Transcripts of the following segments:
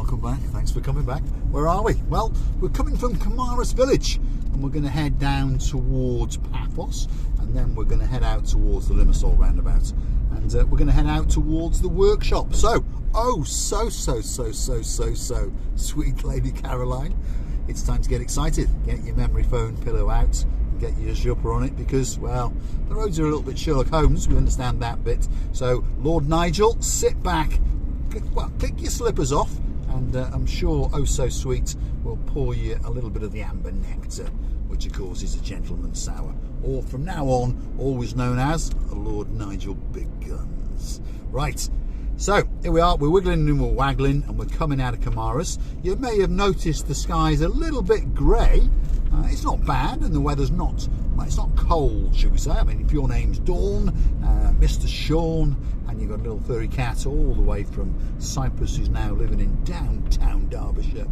welcome back. Thanks for coming back. Where are we? Well, we're coming from Kamaris village and we're going to head down towards Paphos, and then we're going to head out towards the Limassol roundabout, and we're going to head out towards the workshop. So, so sweet Lady Caroline, it's time to get excited. Get your memory foam pillow out and get your jumper on it, because, well, the roads are a little bit Sherlock Holmes, we understand that bit. So, Lord Nigel, sit back, well, kick your slippers off, and I'm sure Oh So Sweet will pour you a little bit of the amber nectar, which of course is a gentleman's sour, or from now on always known as Lord Nigel Big Guns. Right, so here we are, we're wiggling and we're waggling, and we're coming out of Kamaris. You may have noticed the sky's a little bit grey. It's not bad, and the weather's not, well, it's not cold, should we say. I mean, if your name's Dawn, Mr. Sean, and you've got a little furry cat all the way from Cyprus who's now living in downtown Derbyshire,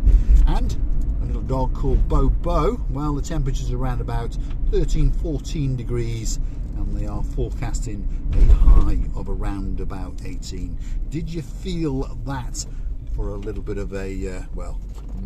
and a little dog called Bobo, well, the temperature's around about 13-14 degrees, and they are forecasting a high of around about 18. Did you feel that for a little bit of a, well,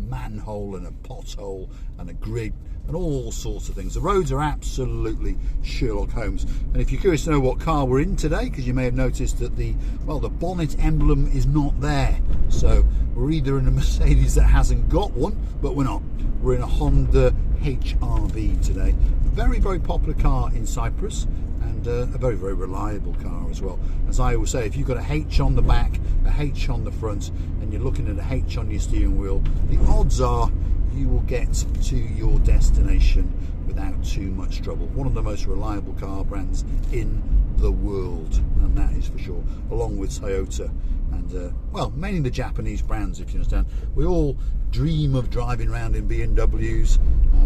manhole and a pothole and a grid and all sorts of things? The roads are absolutely Sherlock Holmes. And if you're curious to know what car we're in today, because you may have noticed that the bonnet emblem is not there, so we're either in a Mercedes that hasn't got one, but we're not. We're in a Honda HR-V today. Very, very popular car in Cyprus, and a very, very reliable car as well. As I always say, if you've got a H on the back, a H on the front, and you're looking at a H on your steering wheel, the odds are you will get to your destination without too much trouble. One of the most reliable car brands in the world, and that is for sure, along with Toyota and well, mainly the Japanese brands, if you understand. We all dream of driving around in BMWs,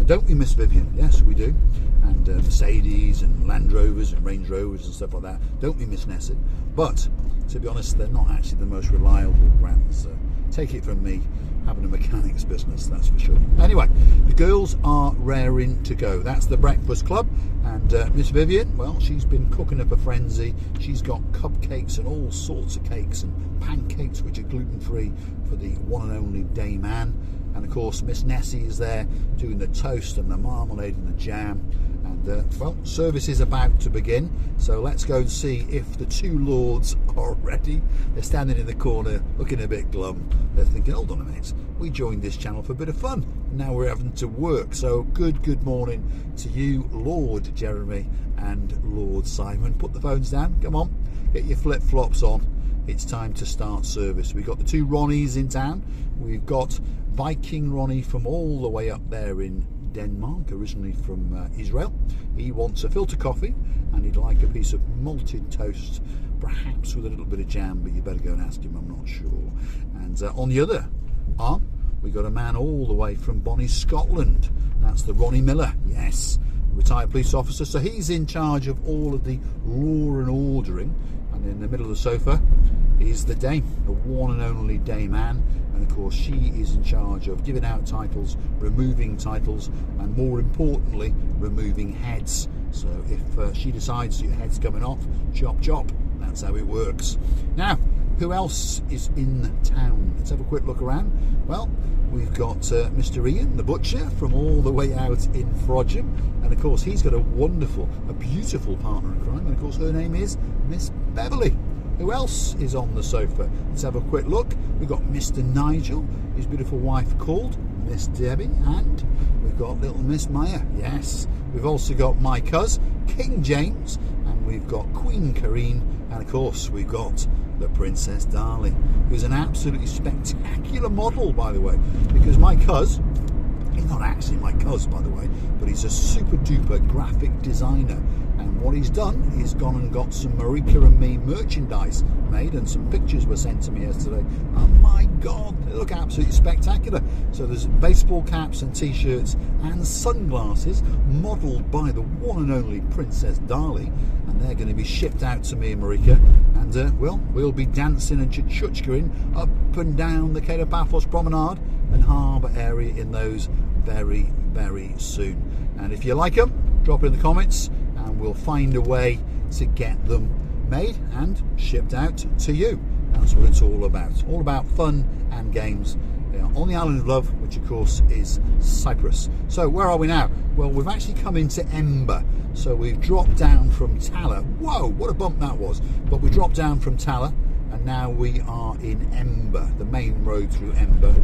don't we, Miss Vivian? Yes, we do. And Mercedes and Land Rovers and Range Rovers and stuff like that, don't we, Miss Nessie? But to be honest, they're not actually the most reliable brands. Take it from me, having a mechanics business, that's for sure. Anyway, the girls are raring to go. That's the breakfast club, and Miss Vivian, well, she's been cooking up a frenzy. She's got cupcakes and all sorts of cakes and pancakes which are gluten-free for the one and only Dame Anne. And of course, Miss Nessie is there doing the toast and the marmalade and the jam. And well, service is about to begin, so let's go and see if the two lords are ready. They're standing in the corner looking a bit glum. They're thinking, hold on a minute, we joined this channel for a bit of fun, now we're having to work. So good morning to you, Lord Jeremy and Lord Simon. Put the phones down, come on, get your flip-flops on. It's time to start service. We've got the two Ronnies in town. We've got Viking Ronnie from all the way up there in Denmark, originally from Israel. He wants a filter coffee and he'd like a piece of malted toast, perhaps with a little bit of jam, but you better go and ask him, I'm not sure. And on the other arm, we got a man all the way from Bonnie, Scotland. That's the Ronnie Miller, yes, retired police officer. So he's in charge of all of the law and ordering. And in the middle of the sofa is the Dame, the one and only Dame Anne. And of course, she is in charge of giving out titles, removing titles, and more importantly, removing heads. So if she decides your head's coming off, chop chop. That's how it works. Now, who else is in town? Let's have a quick look around. Well, we've got Mr. Ian, the butcher, from all the way out in Frodsham. And of course, he's got a beautiful partner in crime. And of course, her name is Miss Beverly. Who else is on the sofa? Let's have a quick look. We've got Mr. Nigel, his beautiful wife called Miss Debbie, and we've got little Miss Maya. Yes, we've also got my cuz, King James, and we've got Queen Karine, and of course we've got the Princess Darling, who's an absolutely spectacular model, by the way, because my cuz, he's not actually my cuz, by the way, but he's a super duper graphic designer. And what he's done is gone and got some Marika and me merchandise made, and some pictures were sent to me yesterday. Oh my God, they look absolutely spectacular. So there's baseball caps and t-shirts and sunglasses modelled by the one and only Princess Darling, and they're going to be shipped out to me and Marika, and well, we'll be dancing and chuchkering up and down the Cape of Paphos promenade and harbour area in those very, very soon. And if you like them, drop it in the comments and we'll find a way to get them made and shipped out to you. That's what it's all about. All about fun and games They are on the island of Love, which of course is Cyprus. So where are we now? Well, we've actually come into Ember. So we've dropped down from Tala. Whoa, what a bump that was. But we dropped down from Tala and now we are in Ember, the main road through Ember.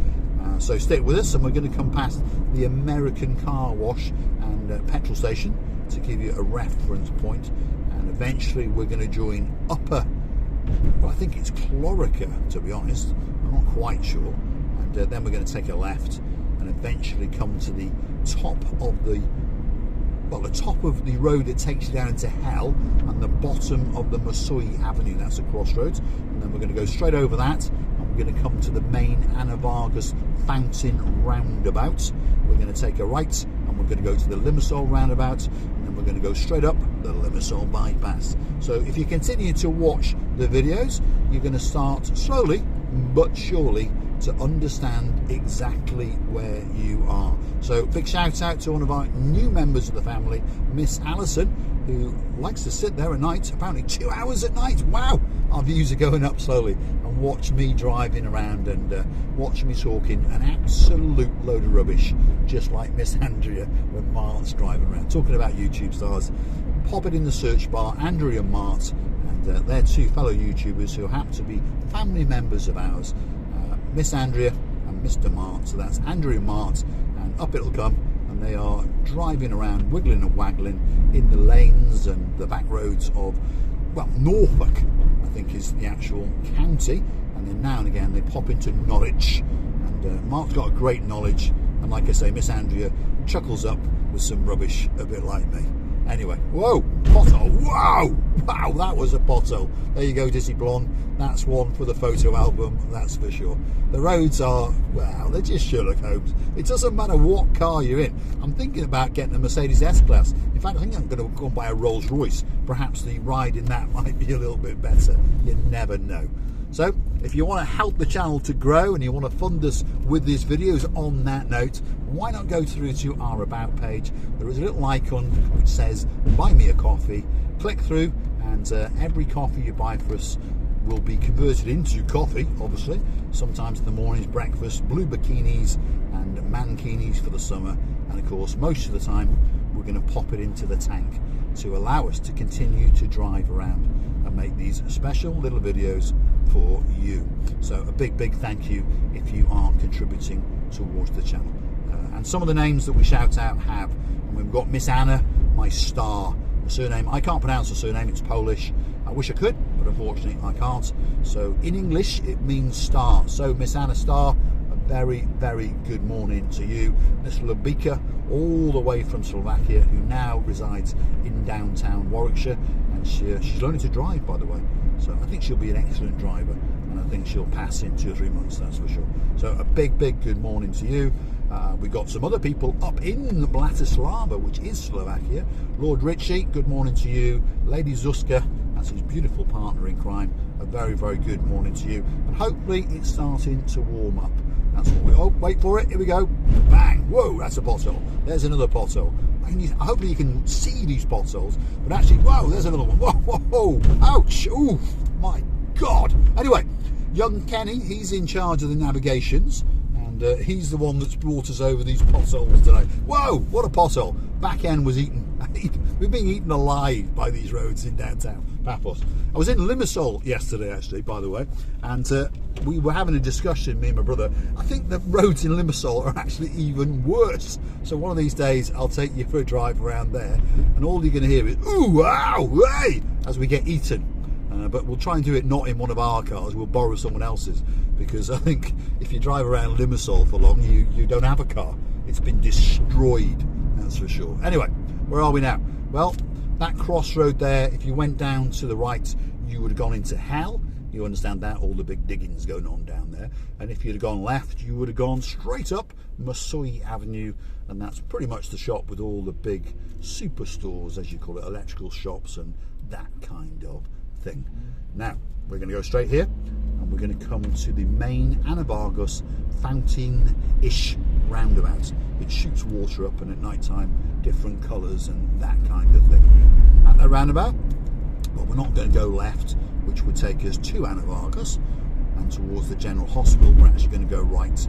So stick with us and we're going to come past the American car wash and petrol station to give you a reference point. And eventually we're going to join Upper, well, I think it's Chlorica, to be honest. I'm not quite sure. And then we're going to take a left and eventually come to the top of the, well, the top of the road that takes you down into hell and the bottom of the Masui Avenue. That's a crossroads. And then we're going to go straight over that and we're going to come to the main Anavargus Fountain roundabout. We're going to take a right and we're going to go to the Limassol roundabout and then we're going to go straight up the Limassol bypass. So if you continue to watch the videos, you're going to start slowly but surely to understand exactly where you are. So big shout out to one of our new members of the family, Miss Alison, who likes to sit there at night, apparently 2 hours at night. Wow, our views are going up slowly, and watch me driving around and watch me talking an absolute load of rubbish, just like Miss Andrea when Mart's driving around. Talking about YouTube stars, pop it in the search bar, Andrea and Mart, and they're two fellow YouTubers who happen to be family members of ours, Miss Andrea and Mr. Mart. So that's Andrea and Mart, and up it'll come, and they are driving around, wiggling and waggling in the lanes and the back roads of, well, Norfolk, I think is the actual county, and then now and again they pop into Norwich, and Mark's got a great knowledge, and like I say, Miss Andrea chuckles up with some rubbish a bit like me. Anyway, whoa, pothole, whoa, wow, that was a pothole. There you go, Dizzy Blonde, that's one for the photo album, that's for sure. The roads are, well, they're just Sherlock Holmes. It doesn't matter what car you're in. I'm thinking about getting a Mercedes S-Class. In fact, I think I'm going to go and buy a Rolls Royce. Perhaps the ride in that might be a little bit better. You never know. So if you want to help the channel to grow and you want to fund us with these videos on that note, why not go through to our About page. There is a little icon which says buy me a coffee. Click through and every coffee you buy for us will be converted into coffee, obviously. Sometimes in the mornings, breakfast, blue bikinis and mankinis for the summer. And of course, most of the time, we're going to pop it into the tank to allow us to continue to drive around and make these special little videos for you. So a big thank you if you are contributing towards the channel. And some of the names that we shout out have, and we've got Miss Anna, my star. The surname, I can't pronounce the surname, it's Polish. I wish I could, but unfortunately I can't. So in English, it means star. So Miss Anna Star, a very good morning to you. Miss Lubika, all the way from Slovakia, who now resides in downtown Warwickshire, and she's learning to drive, by the way. So I think she'll be an excellent driver, and I think she'll pass in 2 or 3 months, that's for sure. So a big good morning to you. We've got some other people up in Bratislava, which is Slovakia. Lord Richie, good morning to you. Lady Zuska, that's his beautiful partner in crime, a very good morning to you. And hopefully it's starting to warm up. That's what we, oh, wait for it, here we go. Bang, whoa, that's a pothole. There's another pothole. Hopefully you can see these potholes, but actually, whoa, there's another one. Whoa, ouch, ooh, my God. Anyway, young Kenny, he's in charge of the navigations. He's the one that's brought us over these potholes today. Whoa, what a pothole. Back end was eaten. We've been eaten alive by these roads in downtown Paphos. I was in Limassol yesterday, actually, by the way, and we were having a discussion, me and my brother. I think the roads in Limassol are actually even worse. So one of these days, I'll take you for a drive around there, and all you're going to hear is, ooh, ow, hey, as we get eaten. But we'll try and do it not in one of our cars, we'll borrow someone else's, because I think if you drive around Limassol for long, you don't have a car. It's been destroyed, that's for sure. Anyway, where are we now? Well, that crossroad there, if you went down to the right, you would have gone into hell. You understand that, all the big diggings going on down there. And if you'd have gone left, you would have gone straight up Masui Avenue, and that's pretty much the shop with all the big superstores, as you call it, electrical shops and that kind of thing. Now we're going to go straight here and we're going to come to the main Anavargus fountain-ish roundabout. It shoots water up, and at night time different colours and that kind of thing. At that roundabout, well, we're not going to go left, which would take us to Anavargus, and towards the general hospital we're actually going to go right,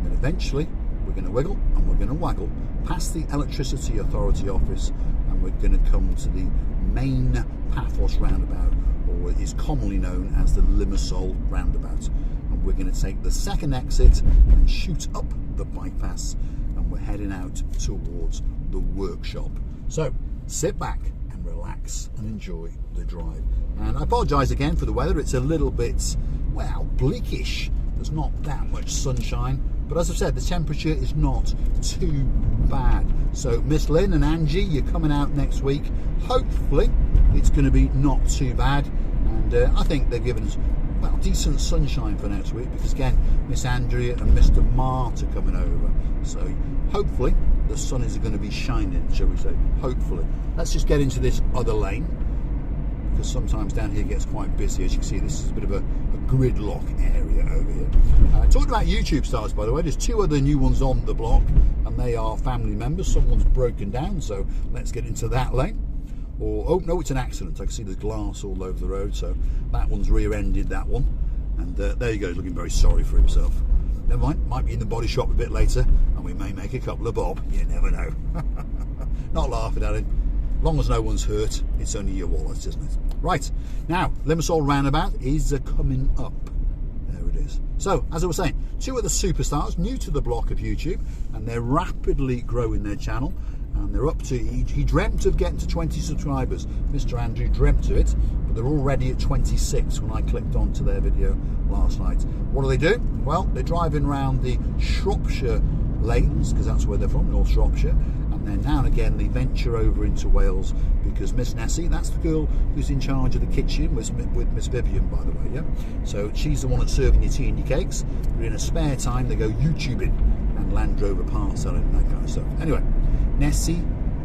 and then eventually we're going to wiggle and we're going to waggle past the Electricity Authority office, and we're going to come to the main Paphos roundabout, or it is commonly known as the Limassol roundabout. And we're going to take the second exit and shoot up the bypass, and we're heading out towards the workshop. So sit back and relax and enjoy the drive. And I apologise again for the weather. It's a little bit, well, bleakish. There's not that much sunshine, but as I've said, the temperature is not too bad. So Miss Lynn and Angie, you're coming out next week. Hopefully it's going to be not too bad, and I think they've given us, well, decent sunshine for next week, because again, Miss Andrea and Mr. Mart are coming over, so hopefully the sun is going to be shining, shall we say. Hopefully. Let's just get into this other lane, because sometimes down here gets quite busy. As you can see, this is a bit of a gridlock area over here. Talking about YouTube stars, by the way, there's 2 other new ones on the block, and they are family members. Someone's broken down, so let's get into that lane. Or, oh no, it's an accident. I can see there's glass all over the road, so that one's rear-ended that one. And there you go, he's looking very sorry for himself. Never mind, might be in the body shop a bit later, and we may make a couple of bob. You never know. Not laughing at him. As long as no one's hurt, it's only your wallet, isn't it? Right, now, Limassol roundabout is coming up. There it is. So, as I was saying, 2 of the superstars, new to the block of YouTube, and they're rapidly growing their channel. And they're up to, he dreamt of getting to 20 subscribers. Mr. Andrew dreamt of it, but they're already at 26 when I clicked onto their video last night. What do they do? Well, they're driving around the Shropshire lanes, because that's where they're from, North Shropshire. And then now and again they venture over into Wales, because Miss Nessie, that's the girl who's in charge of the kitchen with Miss Vivian, by the way, yeah? So she's the one that's serving your tea and your cakes. But in a spare time they go YouTubing and Land Rover parts selling and that kind of stuff. Anyway, Nessie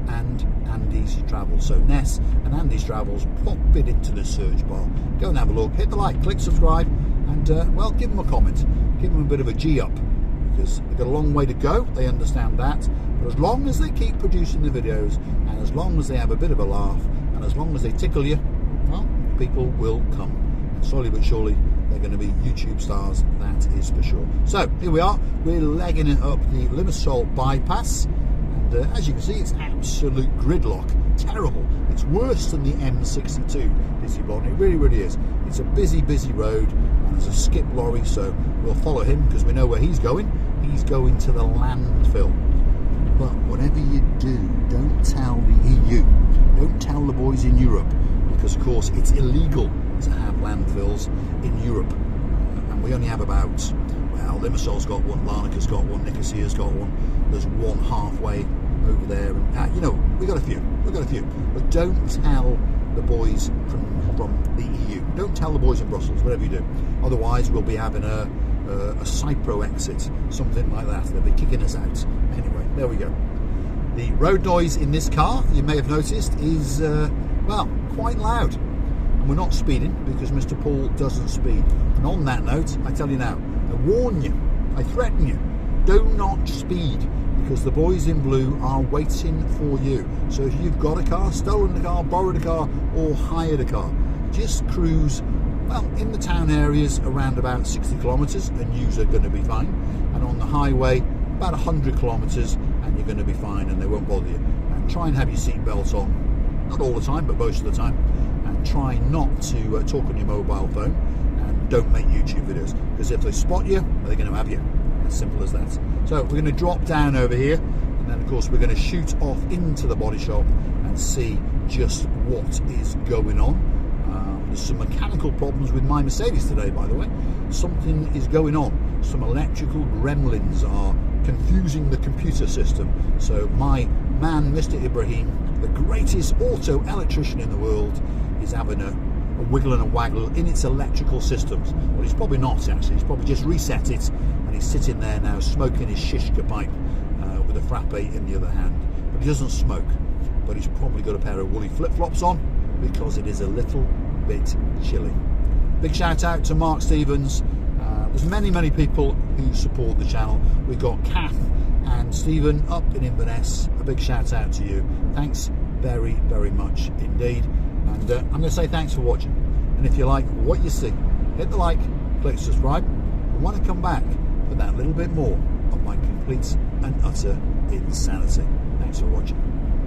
and Andy's Travels. So Ness and Andy's Travels, pop it into the search bar. Go and have a look, hit the like, click subscribe, and well, give them a comment. Give them a bit of a G up, because they've got a long way to go, they understand that. But as long as they keep producing the videos, and as long as they have a bit of a laugh, and as long as they tickle you, well, people will come. And slowly but surely, they're going to be YouTube stars, that is for sure. So, here we are, we're legging it up the Limassol bypass. And as you can see, it's absolute gridlock. Terrible. It's worse than the M62, this one. It really, really is. It's a busy, busy road, and there's a skip lorry, so we'll follow him because we know where he's going. He's going to the landfill. But whatever you do, don't tell the EU. Don't tell the boys in Europe, because of course it's illegal to have landfills in Europe. And we only have about, well, Limassol's got one, Larnaca's got one, Nicosia's got one. There's one halfway over there, and you know, we got a few. But don't tell the boys from the EU. Don't tell the boys in Brussels, whatever you do. Otherwise, we'll be having a Cyprus exit, something like that. They'll be kicking us out. Anyway, there we go. The road noise in this car, you may have noticed, is well, quite loud. And we're not speeding because Mr. Paul doesn't speed. And on that note, I tell you now, I warn you, I threaten you, do not speed, because the boys in blue are waiting for you. So if you've got a car, stolen a car, borrowed a car, or hired a car, just cruise, well, in the town areas around about 60 kilometres and you're going to be fine. And on the highway, about 100 kilometres and you're going to be fine, and they won't bother you. And try and have your seatbelt on, not all the time, but most of the time. And try not to talk on your mobile phone, and don't make YouTube videos, because if they spot you, they're going to have you. As simple as that. So we're going to drop down over here, and then of course we're going to shoot off into the body shop and see just what is going on. There's some mechanical problems with my Mercedes today, by the way. Something is going on. Some electrical gremlins are confusing the computer system. So my man, Mr. Ibrahim, the greatest auto electrician in the world, is having a wiggle and a waggle in its electrical systems. Well, he's probably not, actually. He's probably just reset it, and he's sitting there now smoking his shishka pipe with a frappe in the other hand. But he doesn't smoke. But he's probably got a pair of woolly flip-flops on, because it is a little bit chilly. Big shout out to Mark Stevens. There's many people who support the channel. We've got Kath and Stephen up in Inverness. A big shout out to you. Thanks very, very much indeed. And I'm going to say thanks for watching. And if you like what you see, hit the like, click subscribe. And when I come back for that little bit more of my complete and utter insanity. Thanks for watching.